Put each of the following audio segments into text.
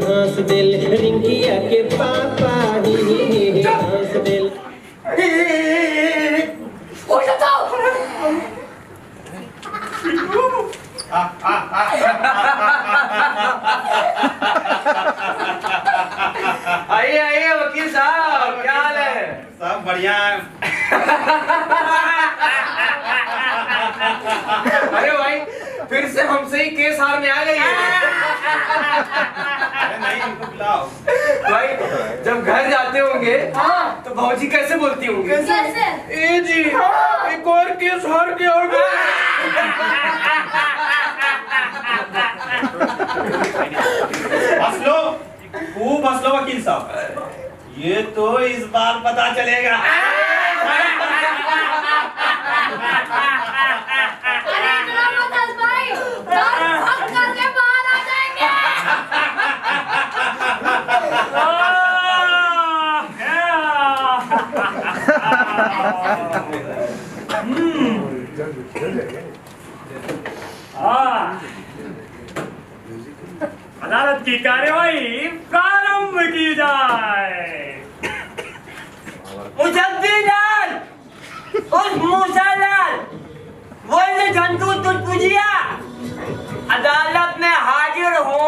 हंस दिल रिंकिया के पापा हंस दिल। आइए आइए वकील साहब, क्या हाल है? सब बढ़िया है। अरे भाई फिर से हमसे ही केस हारने आ गई है। अरे नहीं, इनको बुलाओ। भाई जब घर जाते होंगे तो भौजी कैसे बोलती होंगी? कैसे? ए जी एक और केस हार गया होगा। हंस लो, खूब हंस लो वकील साहब, ये तो इस बार पता चलेगा। अरे इतना मत हंस भाई, हम करके बाहर आ जाएंगे। अदालत की कार्यवाही प्रारंभ की जाए। मुसद्दीलाल और मूसालाल वो जंतु तुझपुजिया अदालत में हाजिर हो।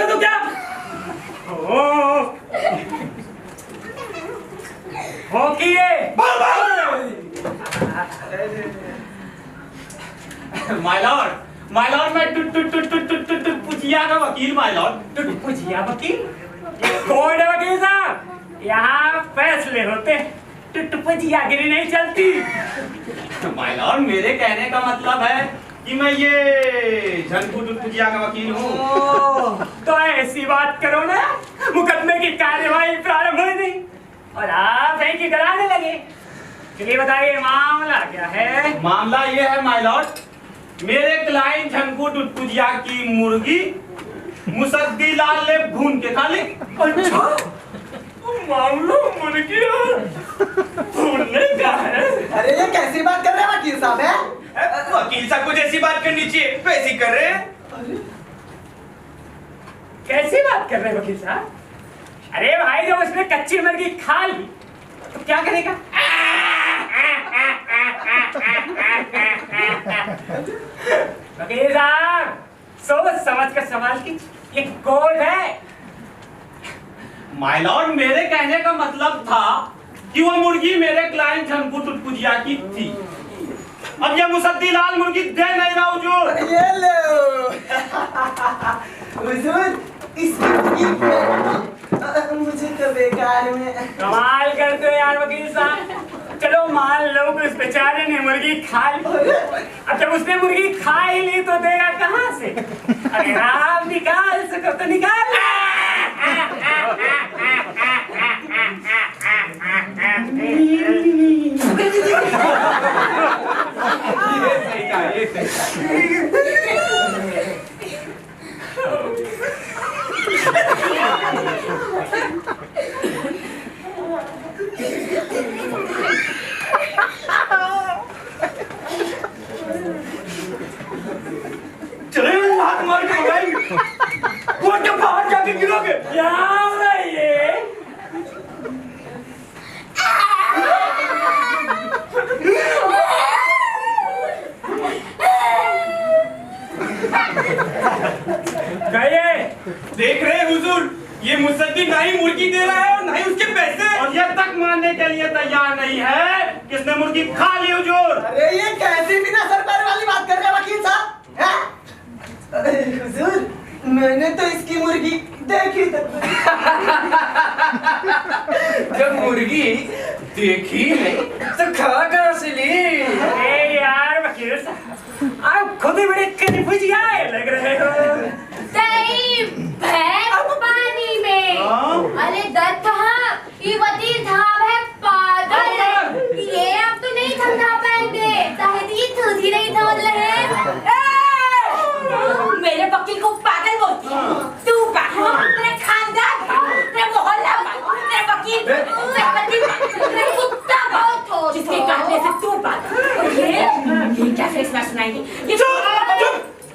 तो क्या हो किए माय लॉर्ड मैं पुजिया का वकील। माय लॉर्ड पुजिया वकील? कौन है वकील साहब? यहाँ फैसले होते, टुटपुजियागिरी नहीं चलती। माय लॉर्ड मेरे कहने का मतलब है कि मैं ये झनकू पुजिया का वकील हूँ। तो ऐसी बात करो ना, मुकदमे की कार्यवाही प्रारंभ हुई नहीं और आप है कि डराने लगे। चलिए बताइए मामला क्या है? मामला ये है माय लॉर्ड, मेरे क्लाइंट झनकू पुजिया की मुर्गी मुसद्दीलाल ने भून के खा ली। अच्छा, मामला मुर्गी भूनने का है? अरे ये कैसी बात कर रहे हैं वकील साहब? है वकील साहब को जैसी बात करनी चाहिए वैसी कर रहे हैं। कैसी बात कर रहे हैं वकील साहब? अरे भाई जब उसने कच्ची मुर्गी खा ली तो क्या करेगा? वकील साहब सोच समझ कर सवाल की, ये कोर्ट है। माय लॉर्ड मेरे कहने का मतलब था कि वो मुर्गी मेरे क्लाइंट झनकू पुजिया की थी। अब ये मुसद्दीलाल मुर्गी दे नहीं रहा हुजूर। ये लो हुजूर, मुझे तो बेकार में। कमाल करते हो यार वकील साहब। चलो मान लो कि उस बेचारे ने मुर्गी खा ली, अब जब उसने मुर्गी खा ही ली तो देगा कहाँ से? अगर आप निकाल सको तो निकाल। चले हाथ मार के भाई, कोर्ट के बाहर जाके गिरोगे। कहिए देख रहे हैं हुजूर, ये मुसद्दी ना ही मुर्गी दे रहा है और ना ही उसके पैसे। और ये तक मानने के लिए तैयार नहीं है कि इसने मुर्गी खा ली हुजूर। अरे ये कैसी बिना सर पैर वाली बात कर रहे हैं वकील साहब, हैं? अरे हुजूर, मैंने तो इसकी मुर्गी देखी तक जब मुर्गी देखी नहीं तो खा कहाँ से ली? अरे यार वकील साहब, आप खुद ही बड़े कन्फ्यूज आए लग रहे हो। दही भैंस पानी में। अरे दत्त साहब, ये वकील साहब है पागल। ये आप तो नहीं समझा पाएंगे, शायद ये तुझी नहीं समझ रहे। मेरे वकील को पागल बोलती है। तू पागल, तेरे खानदान, तेरे मोहल्ला, तेरे वकील, तेरे कुत्ता बहुत हो, जिसके काटने से तू पागल। ये क्या फैसला सुनाएगी?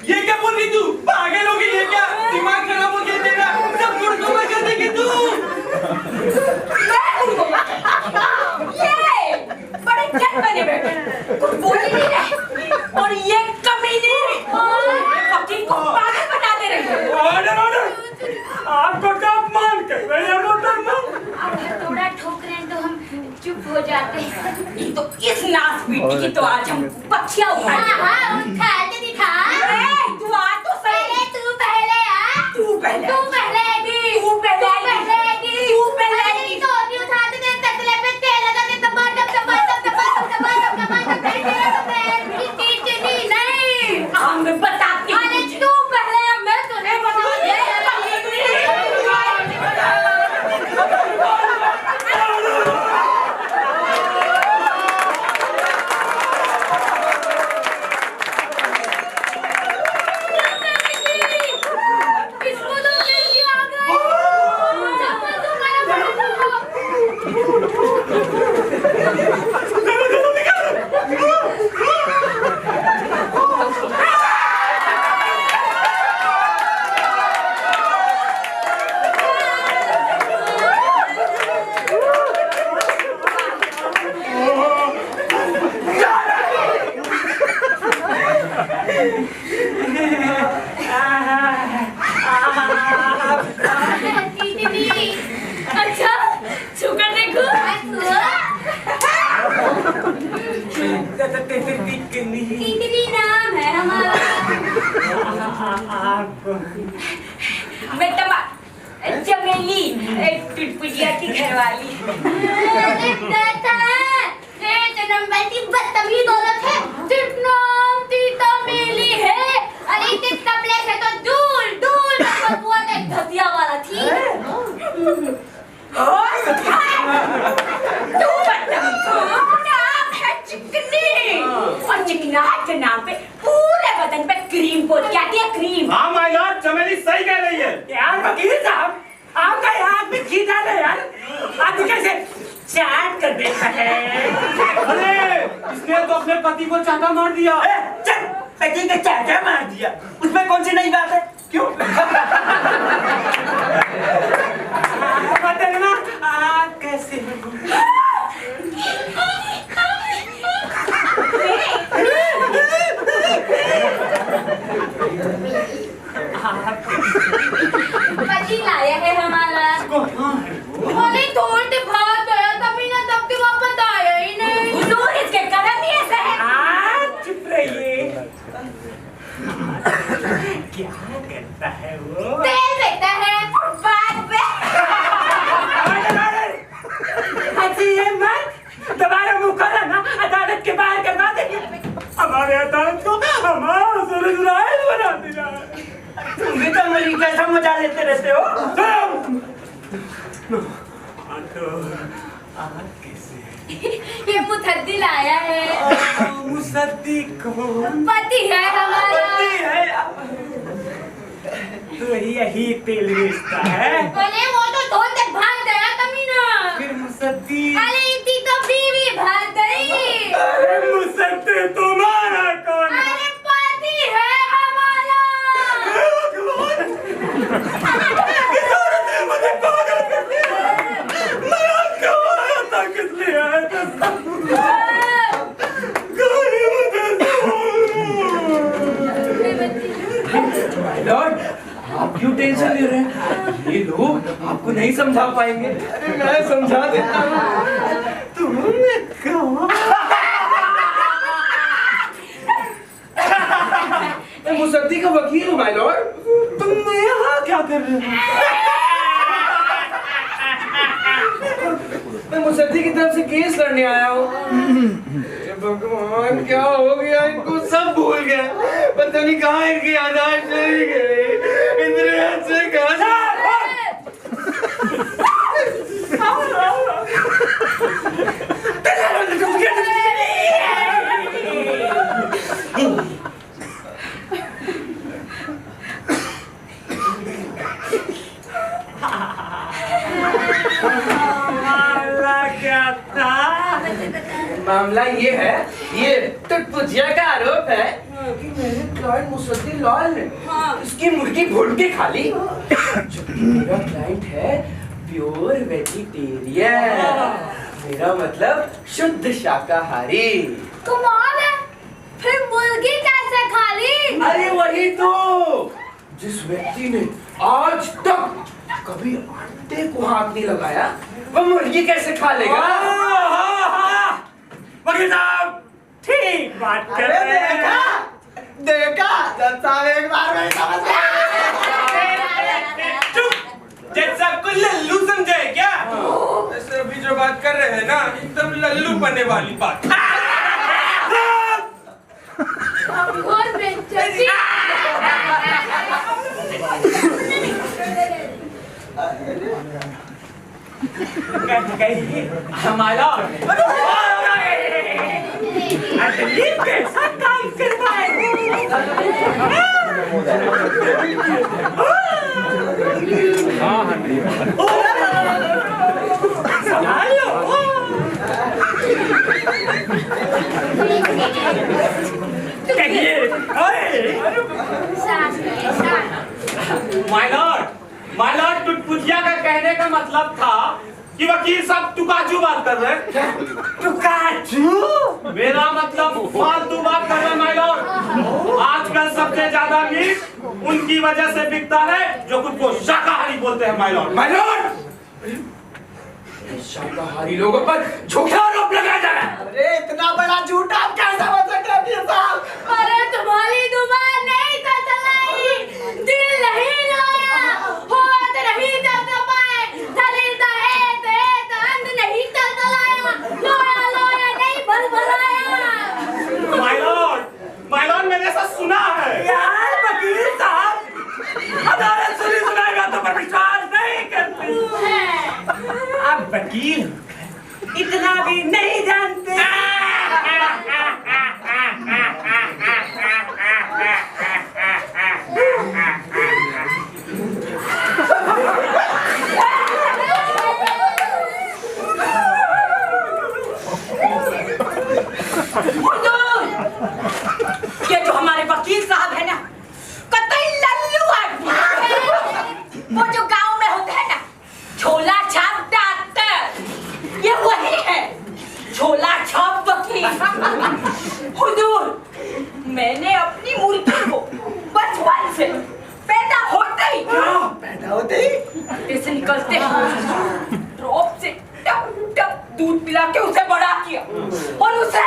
ये क्या बोल रही तू? पागल हो गई है क्या? दिमाग खराब हो गया तेरा? सब मुर्गों में कर देगी तू? ये बड़े चट बने बैठे, कुछ बोल ही नहीं रहे, और ये कमीनी वकील को पागल बना दे रही है। ऑर्डर ऑर्डर, आपको क्या अपमान कर रहे हैं मोहतरमा? अब थोड़ा ठोक रहे हैं तो हम चुप हो जाते हैं। ये तो इस नास बेटी की तो आज हम पक्षियाँ उठाएंगे। हाँ, उठा के दिखा। तू आ तो सही। तू पहले आ। तू पहले आएगी। तू पहले आएगी। तू पहले आएगी। तो अभी उठाते थे तसले पे तेल लगा के टमाटर नहीं। हम बताती हूँ। अरे तू पहले, मैं तुम्हें बताऊँगी। अच्छा, शुक्र देखो। कितनी नाम है हमारा? बेटा चमेली, टुटपुटिया की घरवाली। बदतमीज औरत है, सिर्फ नाम चमेली है। अरे इतने कपड़े से तो दूर दूर बदबू के घसिया वाला थी। तू नाम है चिकनी, और चिकनाहट के नाम पे पूरे बदन पे क्रीम पोत क्या दिया क्रीम। हाँ माय लॉर्ड, चमेली सही कह रही है। यार वकील साहब, आपका हाथ में खींचा है यार, आप कैसे चाट कर देखा है? अरे इसने तो अपने पति को चाटा मार दिया। चल, पति ने चाटा मार दिया, उसमें कौन सी नई बात है? क्यों? बदलना आप कैसे हो? पति लाया है हमारा। अरे तोड़ते भाग गया, तभी ना तब के वापस आया ही नहीं। हुजूर, इसके कर्म ही ऐसे हैं। चुप रहिए। क्या करता है वो? तेल बेचता है फुटपाथ पे। अच्छी है मत, दोबारा मुँह खोला ना अदालत के बाहर करवा देंगे। हमारे अदालत को हमारा सुरक्षाएं बना दिया। तुम भी तो मेरी कैसा मजा लेते रहते हो? ये मुसद्दी लाया है। मुसद्दी को पति है हमारा। तो यही तेल बेचता है। अरे वो तो धोल तक भाग गया कमीना। फिर मुसद्दी, अरे इतनी तो बीवी भाग गई। अरे मुसद्दी तुम्हारा कौन है? अरे पति है हमारा। मुझे पागल कर दिया। मैं आपको आया था किस लिए आया था? लॉर्ड, आप क्यों टेंशन ले रहे हैं? ये लोग आपको नहीं समझा पाएंगे। अरे मैं समझा देता हूँ। तुमने कहा मैं मुसद्दी का वकील हूँ माय लॉर्ड। तुम यहाँ क्या कर रहे हो? मैं मुसद्दी की तरफ से केस लड़ने आया हूँ। भगवान क्या हो गया इनको, सब भूल गए। पता नहीं कहाँ इनकी यादाश्त चली गई। इतने अच्छे क्या था? मामला ये है, ये टुटपुजिया का आरोप है कि मेरे क्लाइंट मुसद्दी लाल ने इसकी मुर्गी भून के खा ली। जबकि मेरा क्लाइंट है प्योर वेजिटेरियन, मेरा मतलब शुद्ध शाकाहारी। कमाल है, फिर मुर्गी कैसे खा ली? अरे वही तो, जिस व्यक्ति ने आज तक कभी अंडे को हाथ नहीं लगाया, वो मुर्गी कैसे खा लेगा? वकील साहब ठीक बात कर अरे रहे हैं। देखा जज साहब एक बार में समझ गए। चुप! जज साहब को लल्लू समझे क्या? ऐसे अभी जो बात कर रहे हैं ना, एकदम लल्लू बनने वाली बात। और बेइज्जती। हमारा कैसा काम करता है? माय लॉर्ड टुटपुजिया का कहने का मतलब था कि वकील साहब तुकाचू बात कर रहे हैं। तुकाचू? मेरा मतलब फालतू बात कर रहे हैं माय लॉर्ड। आजकल सबसे ज्यादा मीट उनकी वजह से बिकता है जो खुद को शाकाहारी बोलते हैं माय लॉर्ड। माय लॉर्ड, शाकाहारी लोगों पर झूठा आरोप लगाया जा रहा है। अरे इतना बड़ा झूठ आप कैसे बोल सकते हैं वकील साहब? अरे तुम्हारी जुबान नहीं चलाई, दिल नहीं लाया, होठ नहीं दबाए, शरीर का एक अंग नहीं चलाया, लोया लोया नहीं भरभराया। माय लॉर्ड मैंने ऐसा सुना है। यार वकील साहब, अदालत सुनी सुनाएगा तो पर विश्वास नहीं करते। आप वकील इतना भी नहीं जानते। ये जो हमारे वकील साहब है ना, कतई लल्लू आदमी। वो जो गांव में होते हैं ना, झोला छाप डॉक्टर, ये वही है, झोला छाप वकील। हुजूर, मैंने अपनी मुर्गी को बचपन से पैदा होते ही से निकलते ड्रॉप से टप टप दूध पिला के उसे बड़ा किया, और उसे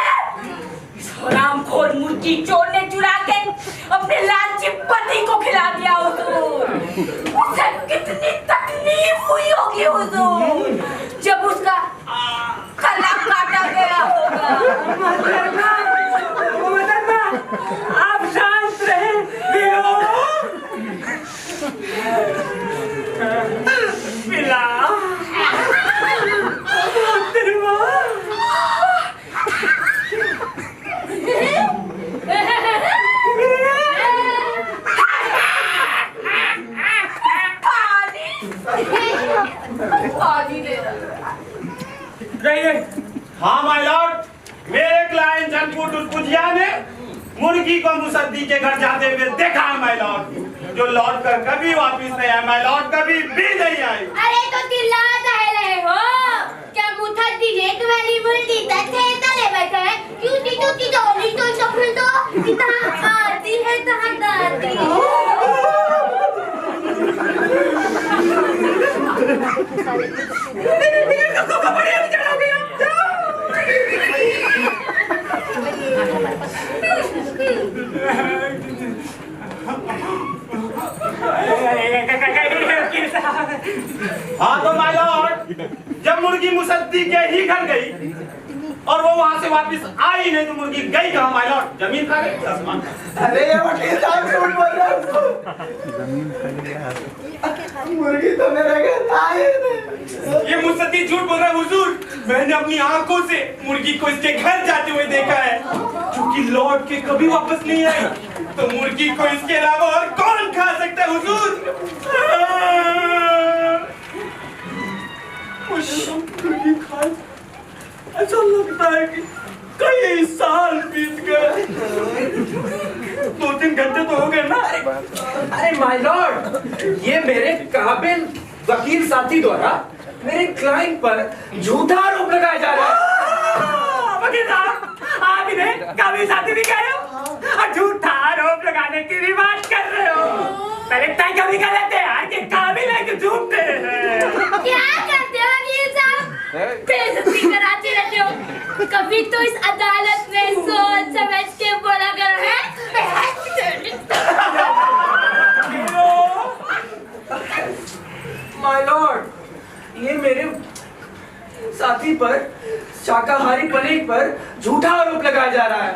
हरामखोर मुर्गी चोर ने चुरा के अपने लालची पति को खिला दिया। हुजूर, उसे कितनी तकलीफ हुई होगी हुजूर, जब उसका गला काटा गया होगा। आप शांत रहें। पिला हाँ माय लॉर्ड, मेरे क्लाइंट झनकू टुटपुजिया ने मुर्गी को मुसद्दी के घर जाते हुए देखा है माय लॉर्ड, जो लौट कर कभी वापिस नहीं आया माय लॉर्ड, कभी भी नहीं आई। अरे तो चिल्ला कह रहे हो क्या? मुसद्दी ने तुम्हारी मुर्गी तथे तले बैठे हैं, क्यूटी क्यूटी डोली तो सफल तो इतना आती है, कहाँ दाती। हाँ तो माय लॉर्ड, जब मुर्गी मुसद्दी के ही घर गई और वो वहां से वापस आई नहीं तो मुर्गी गई कहाँ माय लॉर्ड? जमीन खा गई, आसमान खा गई। अरे ये वकील साहब झूठ बोल रहे हैं। मुर्गी तो मेरे घर आई नहीं। ये मुसद्दी झूठ बोल रहा है हुजूर। मैंने अपनी आंखों से मुर्गी को इसके घर जाते हुए देखा है, क्योंकि लौट के कभी वापस नहीं आई। तो मुर्गी को इसके अलावा और कौन खा सकता है हुजूर? मुर्गी खाए, ऐसा लगता है कि कई साल बीत गए। 2-3 घंटे तो हो गए ना। अरे माय लॉर्ड, ये मेरे काबिल वकील साथी द्वारा मेरे क्लाइंट पर झूठा आरोप लगाया जा रहा है। वकील साहब, आप इन्हें काबिल साथी भी कह रहे हो और झूठा आरोप लगाने की भी बात कर रहे हो। पहले तय कभी कर लेते हैं कि काबिल है कि झूठे हैं। क्या करते हो वकील साहब? बेइज्जती कराते रहते हो। कभी तो इस अदालत में सोच समझ के बोला करो है। माय लॉर्ड, ये मेरे साथी पर शाकाहारी पनीर पर झूठा आरोप लगाया जा रहा है।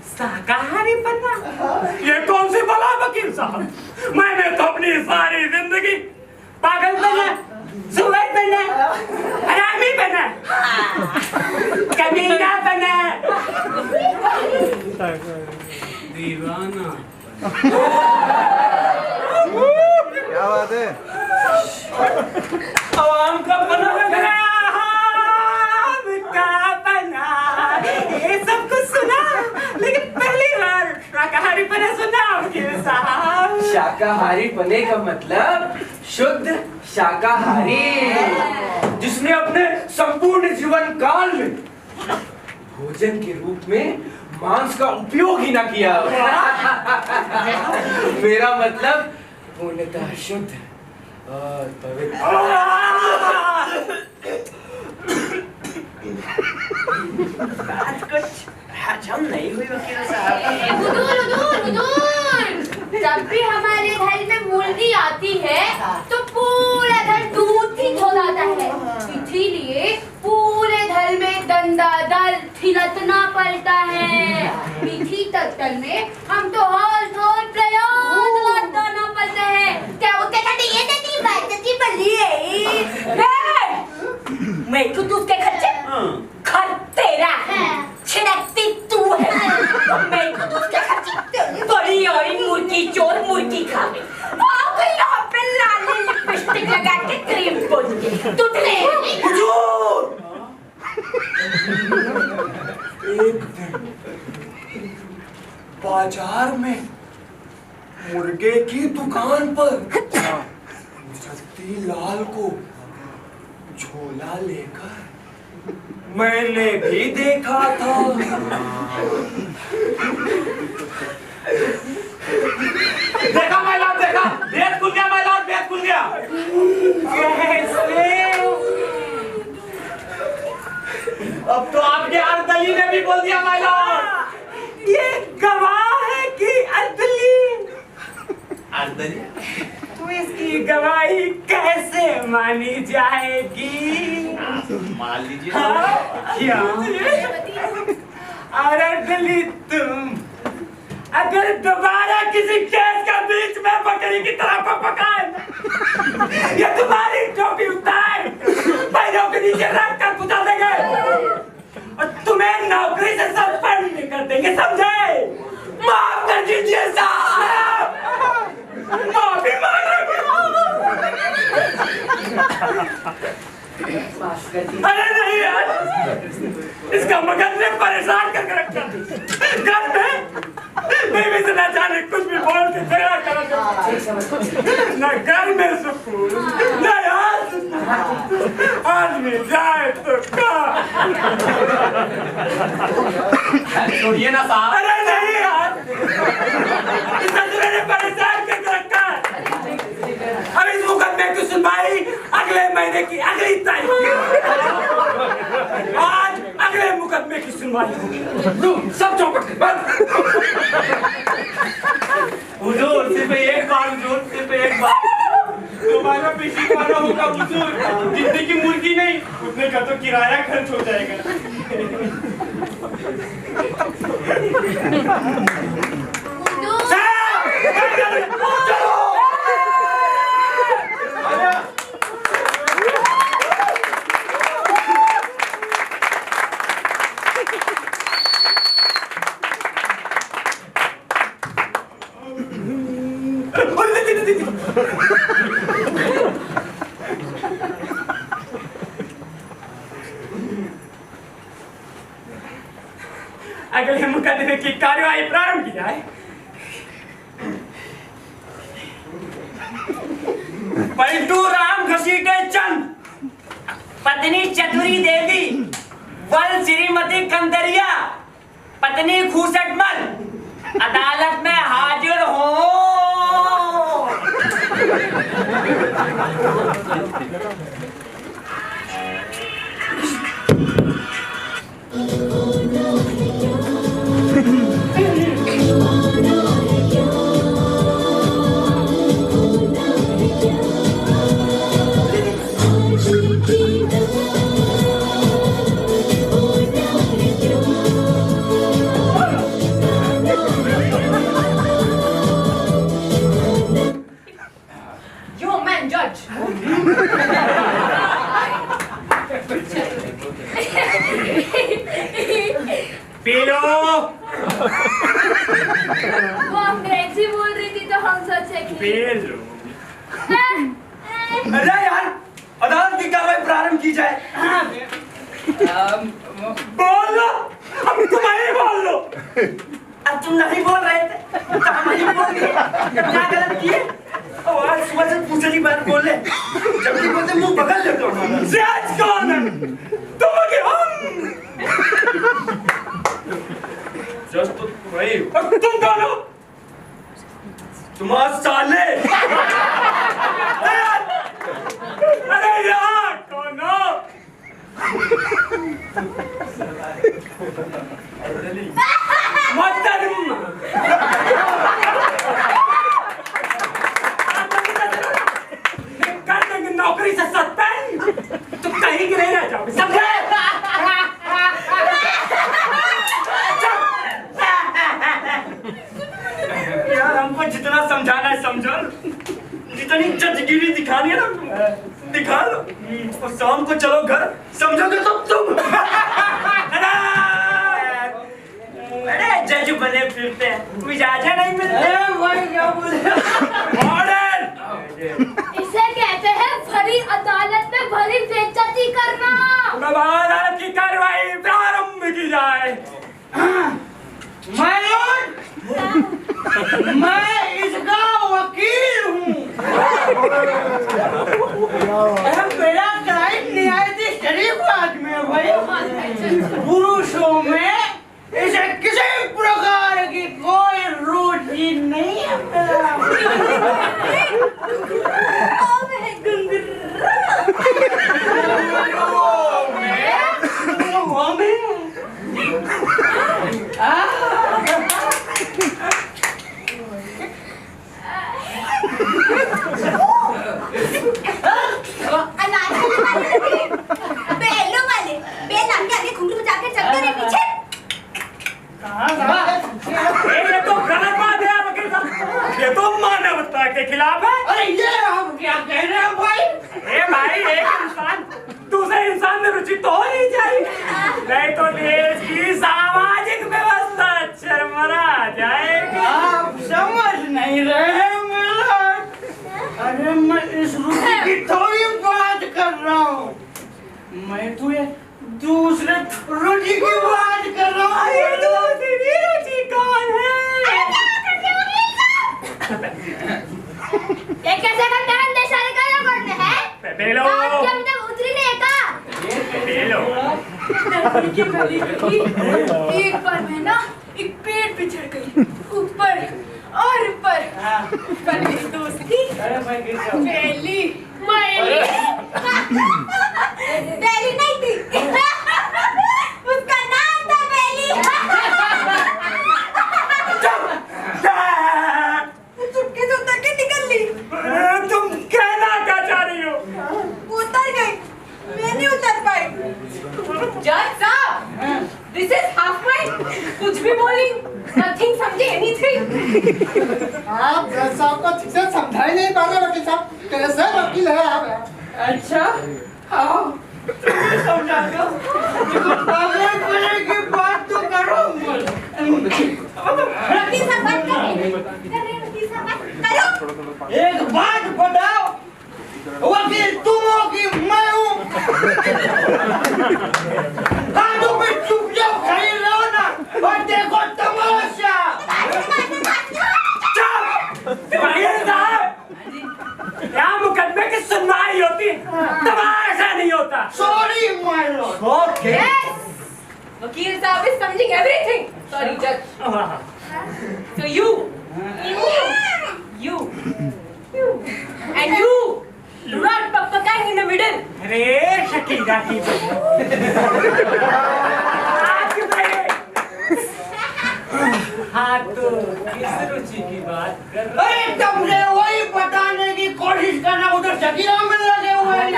शाकाहारी बनना? ये कौन सी बला वकील साहब? मैंने तो अपनी सारी जिंदगी पागल बना, सुअर बना, हरामी बना, कमीना बना, दीवाना। क्या बात है? आवाम का बना ये सब कुछ सुना, लेकिन पहली बार शाकाहारी पने सुना वकील साहब। शाकाहारी पने का मतलब शुद्ध शाकाहारी, जिसने अपने संपूर्ण जीवन काल में भोजन के रूप में मांस का उपयोग ही ना किया। मेरा मतलब पूर्णतः शुद्ध और पवित्र। बात कुछ हजम नहीं हुई वकील साहब। जब भी हमारे घर में मुर्गी आती है तो पूरा घर दूध ही धो जाता है। इसीलिए पूरे घर में दंडादल थिरकना पड़ता है। मीठी तख्तन में हम तो हौल हौल प्रयास लगाना पड़ता है। क्या वो कहते ये देती बात देती बल्ली है। मैं तो दूध के खर्चे खर तेरा है, छिड़कती तू है। मैं तो दूध के खर्चे बड़ी और मुर्गी चोर मुर्गी खा गई। आपको यहाँ पे लाली लिपस्टिक लगा के क्रीम पोंछ के तुतले। हुजूर! एक दिन बाजार में मुर्गे की दुकान पर मुसद्दी लाल को झोला लेकर मैंने भी देखा था। देखा माय लॉर्ड, देखा, भेद खुल गया माय लॉर्ड, भेद खुल गया। अब तो आपके अर्दली ने भी बोल दिया माय लॉर्ड। ये गवाह है कि अर्दली? अर्दली? तो इसकी गवाही कैसे मानी जाएगी? मान लीजिए। हाँ? क्या? और अर्दली तुम अगर दोबारा किसी केस का बीच में बकरी की तरह पकाए या तुम्हारी टोपी उतार पैरों के नीचे रख कर कुचा देंगे और तुम्हें नौकरी से सस्पेंड कर देंगे, समझे? माफ कर दीजिए साहब, माफी माफ कर दीजिए। अरे नहीं यार, इसका मगज ने परेशान करके रखा। घर में बीवी से ना जाने कुछ भी बोल के झगड़ा कर, ना घर में सुकून, ना यार आदमी जाए तो कहाँ? छोड़िए ना साहब। अरे नहीं यार, इस ससुरे ने परेशान करके रखा है। अब इस मुकदमे की सुनवाई अगले महीने सुनवाई सब चौपट कर बंद। हुजूर सिर्फ एक बार, हुजूर सिर्फ एक बार दोबारा पेशी वाला होगा हुजूर। जितने की मुर्गी नहीं उतने का तो किराया खर्च हो जाएगा। अगले मुकदमे की कार्यवाही प्रारंभ की जाए। पलटू राम घसीटे चंद, पत्नी चतुरी देवी, वल श्रीमती कंदरिया, पत्नी खूसटमल अदालत में हाजिर हो। You man judge. P low. वो अंग्रेजी बोल रही थी तो हम सोचे कि पी लो। अरे यार अदालत की कार्रवाई प्रारंभ की जाए। बोल लो, अब तुम्हारी बोल लो। अब तुम नहीं बोल रहे थे तो हम नहीं बोल रहे। क्या गलत किए? और आज सुबह से पूछने बात बोल ले, जब भी बोलते मुंह पकड़ लेते हो। जज कौन है? तुम के हम। जज तो वही और तुम कौन हो? तुम्हारा साले। अरे यार कौन हो? मोहतरम। कर देंगे नौकरी से सस्पेंड। तुम कहीं की नहीं रह जाओगे, समझे? यार हमको जितना समझाना है समझो, जितनी जजगिरी दिखानी है ना दिखा लो। और शाम को चलो घर, समझोगे तो तुम। अरे जज बने फिरते हैं, मिजाजे नहीं मिलते। भाई क्या बोले? ऑर्डर। इसे कहते हैं भरी अदालत में भरी बेइज्जती करना। अदालत की कार्रवाई प्रारंभ की जाए। माय लॉर्ड, मैं इसका वकील हूँ। मेरा क्लाइंट निहायती शरीफ आदमी है भाई। पुरुषों में इसे किसी प्रकार की कोई रुचि नहीं है। ये तो गलत बात है वकील साहब, ये तो मानवता के खिलाफ है। अरे ये आप क्या कह रहे हैं भाई? ए भाई, एक इंसान दूसरे इंसान में रुचि तो होनी चाहिए, नहीं तो देश की सामाजिक व्यवस्था चरमरा जाएगी। आप समझ नहीं रहे हैं मेरा। अरे मैं इस रुचि की थोड़ी बात कर रहा हूँ, मैं तो ये दूसरे रुचि की बात कर रहा हूँ। ये दूसरी रुचि कौन है? ये कैसे करते हैं? देशाली क्या करते हैं? बेलो। आज के अभी तक उतरी नहीं का? बेलो। एक बार मैं ना एक पेड़ पे चढ़ गई, ऊपर और ऊपर। पर मेरी दोस्त थी बेली। बेली नहीं थी, उसका नाम था बेली। कैसा वकील है आप? अच्छा हाँ समझा दो की बात तो करो। वकील साहब बात कर रहे हैं वकील साहब बात करो। एक बात बताओ, वकील तुम हो कि मैं हूँ? हाथों पे चुपचाप खड़े रहो ना और देखो तमाशा। वकील साहब, यहाँ मुकदमे की सुनवाई होती है, तमाशा नहीं होता। Sorry my Lord. Okay. Vakil Saab is समझिंग everything. Sorry, judge. So you, and you, do not pakpakaing in the middle. अरे शकीला की आप क्यों गए? हाँ तो किस रुचि की बात कर रहे अरे तुमसे वही बताने की कोशिश करना, उधर शकीला में लगे हुए हैं।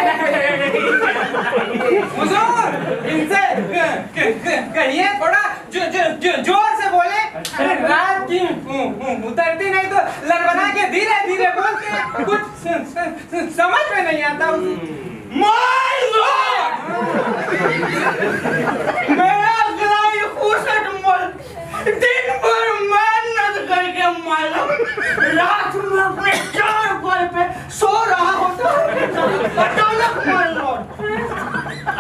हुजूर, इनसे कहिए थोड़ा जोर से बोले। रात की उतरती नहीं तो लड़बड़ा के धीरे धीरे बोलते हैं, कुछ समझ में नहीं आता। माय लॉर्ड, मेरा क्लाइंट खुशट मल दिन भर मेहनत करके मालूम रात में अपने चारपाई पे सो रहा होता है।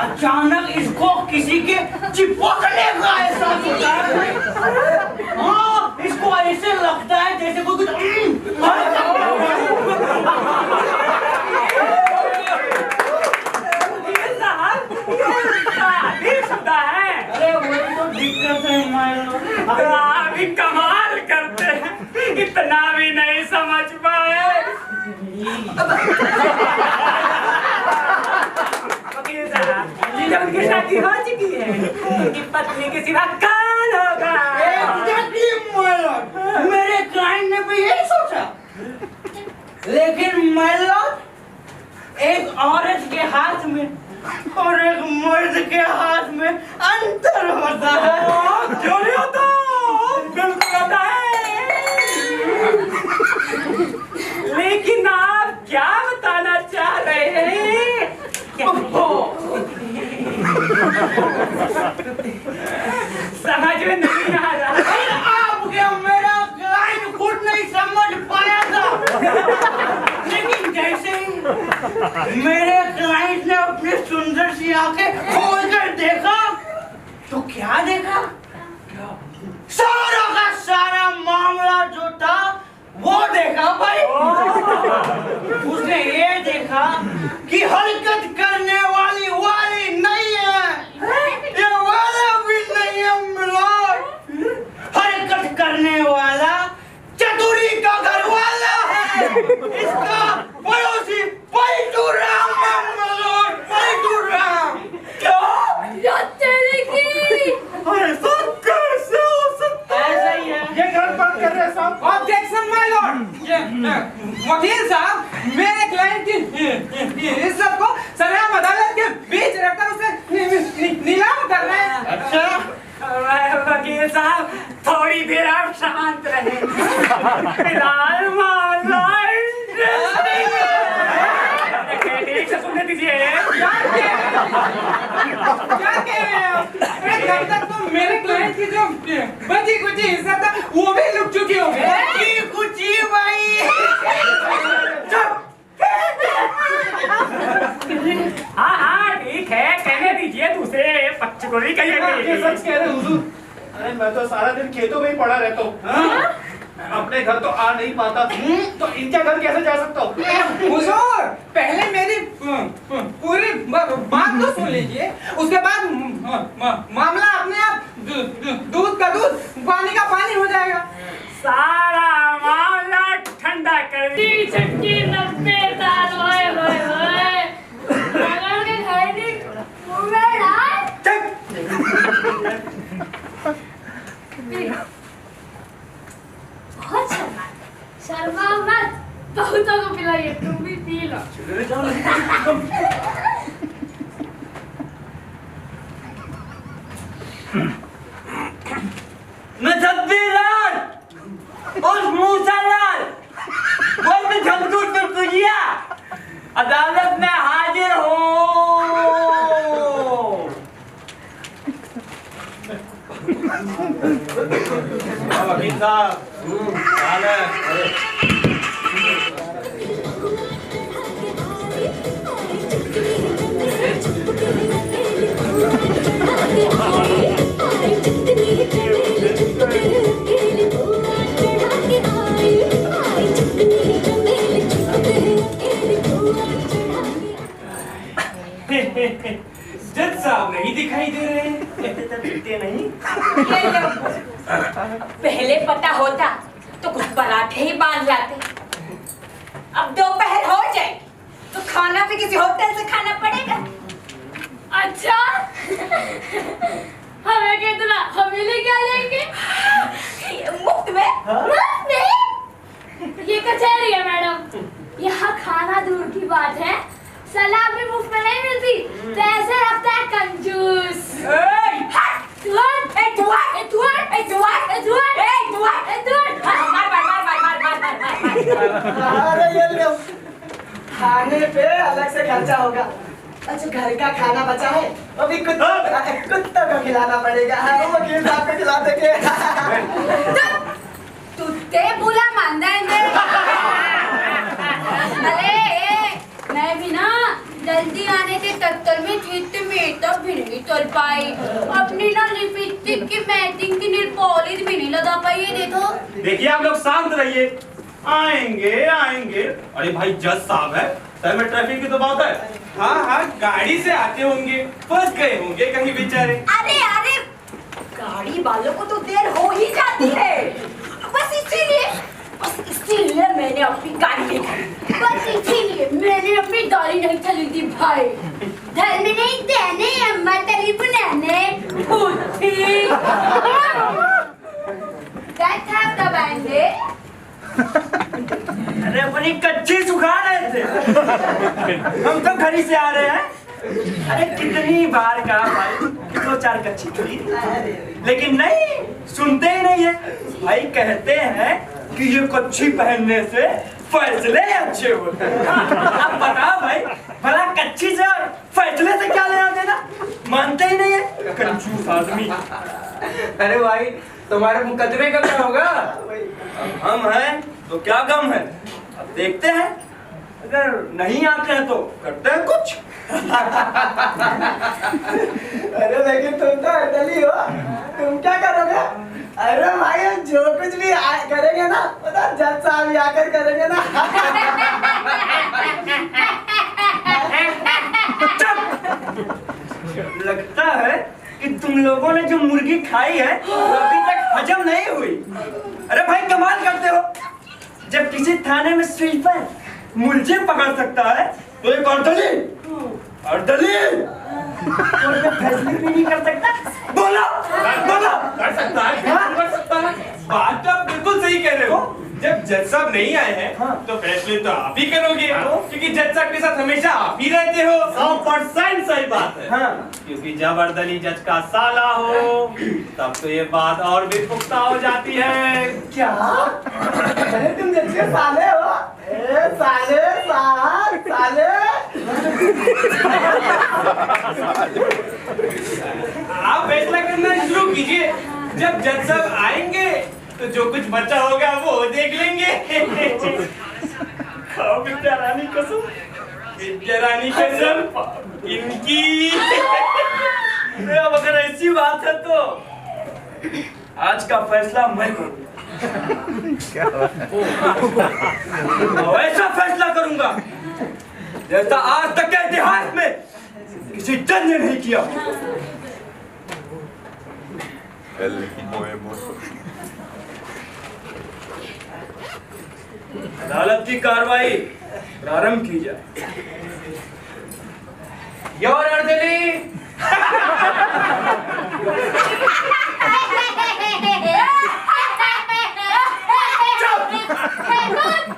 अचानक इसको किसी के चिपकने का एहसास होता है। हाँ, इसको ऐसे लगता है जैसे कोई कुछ है। अरे वही तो दिक्कत है मालूम। अभी कमाल करते हैं, इतना भी नहीं समझ पाए। वकील साहब, जब उनकी शादी हो चुकी है, उनकी पत्नी के सिवा कौन होगा? Exactly, my lord. मेरे क्लाइंट ने भी यही सोचा, लेकिन my lord, एक औरत के हाथ में और एक मर्द के हाथ में अंतर होता है। क्यों नहीं होता? बिल्कुल होता है। लेकिन आप क्या बताना चाह रहे हैं? समझ में नहीं आ रहा। अरे आप क्या, मेरा क्लाइंट खुद नहीं समझ पाया था, लेकिन जैसे ही मेरे क्लाइंट ने अपनी सुंदर सी आंखें खोलकर देखा तो क्या देखा? सारा का सारा मामला जो था वो देखा भाई। उसने ये देखा कि हरकत करने वाली नहीं है, ये वाला भी नहीं है मिलाद। हरकत करने वाला चतुरी का घर वाला है, इसका पड़ोसी पैटूराम है मिलाद, पैटूराम। क्या? अरे सब कैसे हो सकता है? ऐसा ही है। ये घर बंद कर रहे साहब। Objection my Lord. वकील साहब, मेरे क्लाइंट की इज्जत को सरेआम अदालत के बीच रखकर उसे नीलाम कर रहे हैं। अच्छा वकील साहब, थोड़ी देर आप शांत रहे। फिलहाल मामला इंटरेस्टिंग है। ठीक से सुनने दीजिए। क्या कह रहे हैं आप? जब तक तो मेरे क्लाइंट की जो बची कुची इज्जत है वो भी लुट चुकी होगी। बची कुची भाई। हाँ हाँ ठीक है, कहने दीजिए, दूसरे पक्ष को भी ये कहिए। सच कह रहे हुजूर। अरे मैं तो सारा दिन खेतों में ही पड़ा रहता हूँ, अपने घर तो आ नहीं पाता, तो इनके घर कैसे जा सकता हूँ? हुजूर, पहले मेरी पूरी बात तो सुन लीजिए, उसके बाद मामला अपने आप दूध का दूध पानी का पानी हो जाएगा। सारा मामला ठंडा कर दी। छट्टी 90 साल होए होए होए मगर के खाने मुंह डाल। बहुत शर्मा मत, बहुतों को पिलाइए, तुम भी पी लो। मैं जब्बीलाल और मूसालाल, बोल में झमकू तुर्कुजिया अदालत में हाजिर हो। वकील साहब हाल है? जज साहब नहीं दिखाई दे रहे हैं। दिखते नहीं। पहले पता होता तो कुछ पराठे ही बांध लाते। अब दोपहर हो जाए तो खाना भी किसी होटल से खाना पड़ेगा। अच्छा हमें कितना हवेली क्या लेंगे? मुफ्त में? मुफ्त में? ये कचहरी है मैडम। यहाँ खाना दूर की बात है, सलाह भी मुफ्त में नहीं मिलती। पैसे रखता है कंजूस। अरे ये लो, खाने पे अलग से खर्चा होगा। अच्छा घर का खाना बचा है, अभी कुत्तों को खिलाना पड़ेगा। वकील साहब को खिला देंगे। तुत्ते बुला मांदेंगे। अरे मैं भी ना जल्दी आने के चक्कर में तब भी नहीं चल पाई। अपनी ना लिपस्टिक की मैचिंग की नेल पॉलिश भी नहीं लगा पाई। ये देखो। देखिए आप लोग शांत रहिए, आएंगे आएंगे। अरे भाई जज साहब है, सर में ट्रैफिक की तो बात है। हाँ गाड़ी से आते होंगे, फंस गए होंगे कहीं बेचारे। अरे गाड़ी वालों को तो देर हो ही जाती है। बस इसीलिए मैंने अपनी गाड़ी नहीं खरीदी। बस इसीलिए मैंने अपनी गाड़ी नहीं खरीदी भाई। धर्म नहीं देने अम्मा तली बनाने भूती। क्या दबाएंगे? अरे अपनी कच्ची सुखा रहे थे। हम तो घर ही से आ रहे हैं। अरे कितनी बार कहा भाई कि 2-4 कच्ची खरीद, लेकिन नहीं सुनते ही नहीं है भाई। कहते हैं कि ये कच्ची पहनने से फैसले अच्छे होते हैं। अब बताओ भाई, भला कच्ची से और फैसले से क्या लेना देना? मानते ही नहीं है कंजूस आदमी। अरे भाई तुम्हारे मुकदमे का क्या होगा? हम हैं तो क्या गम है, अब देखते हैं। अगर नहीं आते हैं तो करते हैं कुछ। अरे लेकिन तुम तो अटली हो, तुम क्या करोगे? अरे भाई हम जो कुछ भी करेंगे ना, पता जज साहब ही आकर करेंगे ना। लगता है कि तुम लोगों ने जो मुर्गी खाई है वो अभी तक हजम नहीं हुई। अरे भाई कमाल करते हो, जब किसी थाने में स्वीपर मुलजिम पकड़ सकता है तो एक अर्दली फैसले भी नहीं कर सकता। बोलो कर सकता है, कर सकता है। बात तो आप बिल्कुल सही कह रहे हो। जब जज साहब नहीं आए हैं तो फैसले तो आप ही करोगे, क्योंकि जज साहब के साथ हमेशा आप ही रहते हो। 100% सही बात है। क्योंकि जब अर्दली जज का साला हो तब तो ये बात और भी पुख्ता हो जाती है। क्या? अरे तुम जज के साले हो? साले आप फैसला करना शुरू कीजिए। जब जज साहब आएंगे तो जो कुछ बचा होगा वो देख लेंगे। खाओ विद्या रानी कसम, विद्या रानी कसम इनकी। अब अगर ऐसी बात है तो आज का फैसला मैं करूंगा। ऐसा फैसला करूंगा जैसा आज तक के इतिहास में किसी जज ने नहीं किया। अदालत की कार्रवाई प्रारंभ की जाए। योर अर्दली